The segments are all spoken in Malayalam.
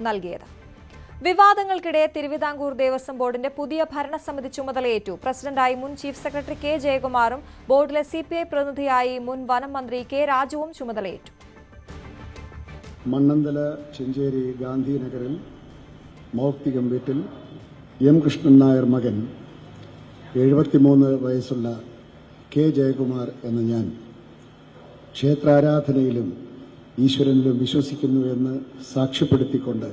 നൽകിയത്. വിവാദങ്ങൾക്കിടെ തിരുവിതാംകൂർ ദേവസ്വം ബോർഡിന്റെ പുതിയ ഭരണസമിതി ചുമതലയേറ്റു. പ്രസിഡന്റായി മുൻ ചീഫ് സെക്രട്ടറി കെ ജയകുമാറും ബോർഡിലെ CPI പ്രതിനിധിയായി മുൻ വനം മന്ത്രി കെ രാജുവും ചുമതലയേറ്റു. മണ്ണന്തല ചെഞ്ചേരി ഗാന്ധിനഗറിൽ മൗക്തികം വീട്ടിൽ M. കൃഷ്ണൻ നായർ മകൻ 73 വയസ്സുള്ള കെ ജയകുമാർ എന്ന ഞാൻ ക്ഷേത്രാരാധനയിലും ഈശ്വരനിലും വിശ്വസിക്കുന്നുവെന്ന് സാക്ഷ്യപ്പെടുത്തിക്കൊണ്ട്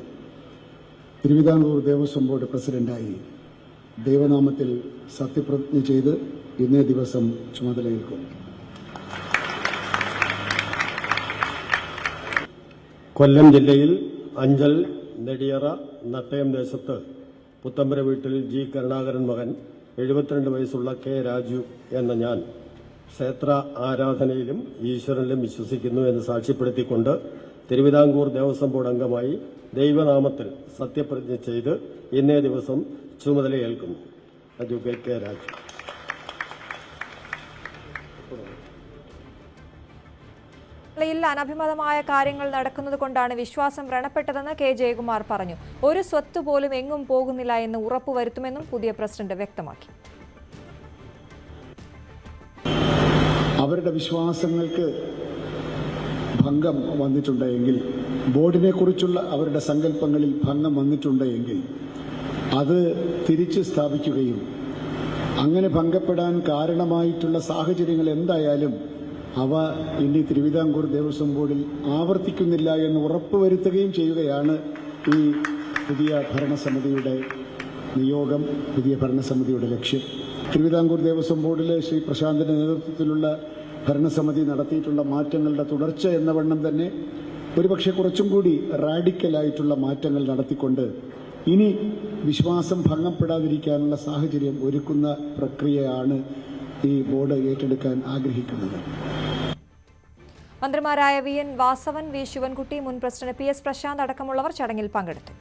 തിരുവിതാംകൂർ ദേവസ്വം ബോർഡ് പ്രസിഡന്റായി ദൈവനാമത്തിൽ സത്യപ്രതിജ്ഞ ചെയ്ത് ഇന്നേ ദിവസം ചുമതലയേൽക്കും. കൊല്ലം ജില്ലയിൽ അഞ്ചൽ നെടിയറ നട്ടയം ദേശത്ത് പുത്തമ്പര വീട്ടിൽ G. കരുണാകരൻ മകൻ 72 വയസ്സുള്ള കെ രാജു എന്ന ഞാൻ ക്ഷേത്ര ആരാധനയിലും ഈശ്വരനിലും വിശ്വസിക്കുന്നു എന്ന് സാക്ഷ്യപ്പെടുത്തിക്കൊണ്ട് തിരുവിതാംകൂർ ദേവസ്വം ബോർഡ് അംഗമായി ദൈവനാമത്തിൽ സത്യപ്രതിജ്ഞ ചെയ്ത് ഇന്നേ ദിവസം ചുമതലയേൽക്കുന്നു. Advocate K Raju. അനഭിമതമായ കാര്യങ്ങൾ നടക്കുന്നതുകൊണ്ടാണ് വിശ്വാസം വ്രണപ്പെട്ടതെന്ന് കെ ജയകുമാർ പറഞ്ഞു. ഒരു സ്വത്ത് പോലും എങ്ങും പോകുന്നില്ല എന്ന് ഉറപ്പുവരുത്തുമെന്നും പുതിയ പ്രസിഡന്റ് വ്യക്തമാക്കി. അവരുടെ വിശ്വാസങ്ങൾക്ക് ഭംഗം വന്നിട്ടുണ്ടെങ്കിൽ, ബോർഡിനെ കുറിച്ചുള്ള അവരുടെ സങ്കല്പങ്ങളിൽ ഭംഗം വന്നിട്ടുണ്ടെങ്കിൽ അത് തിരിച്ചു സ്ഥാപിക്കുകയും അങ്ങനെ ഭംഗപ്പെടാൻ കാരണമായിട്ടുള്ള സാഹചര്യങ്ങൾ എന്തായാലും അവ ഇനി തിരുവിതാംകൂർ ദേവസ്വം ബോർഡിൽ ആവർത്തിക്കുന്നില്ല എന്ന് ഉറപ്പുവരുത്തുകയും ചെയ്യുകയാണ് ഈ പുതിയ ഭരണസമിതിയുടെ നിയോഗം, പുതിയ ഭരണസമിതിയുടെ ലക്ഷ്യം. തിരുവിതാംകൂർ ദേവസ്വം ബോർഡിലെ ശ്രീ പ്രശാന്തിന്റെ നേതൃത്വത്തിലുള്ള ഭരണസമിതി നടത്തിയിട്ടുള്ള മാറ്റങ്ങളുടെ തുടർച്ച എന്ന വണ്ണം തന്നെ ഒരുപക്ഷെ കുറച്ചും കൂടി റാഡിക്കലായിട്ടുള്ള മാറ്റങ്ങൾ നടത്തിക്കൊണ്ട് ഇനി വിശ്വാസം ഭംഗപ്പെടാതിരിക്കാനുള്ള സാഹചര്യം ഒരുക്കുന്ന പ്രക്രിയയാണ് ഈ ബോർഡ് ഏറ്റെടുക്കാൻ ആഗ്രഹിക്കുന്നത്. മന്ത്രിമാരായ VN വാസവൻ, V. ശിവൻകുട്ടി, മുൻ പ്രസിഡന്റ് PS പ്രശാന്ത് അടക്കമുള്ളവർ ചടങ്ങിൽ പങ്കെടുത്തു.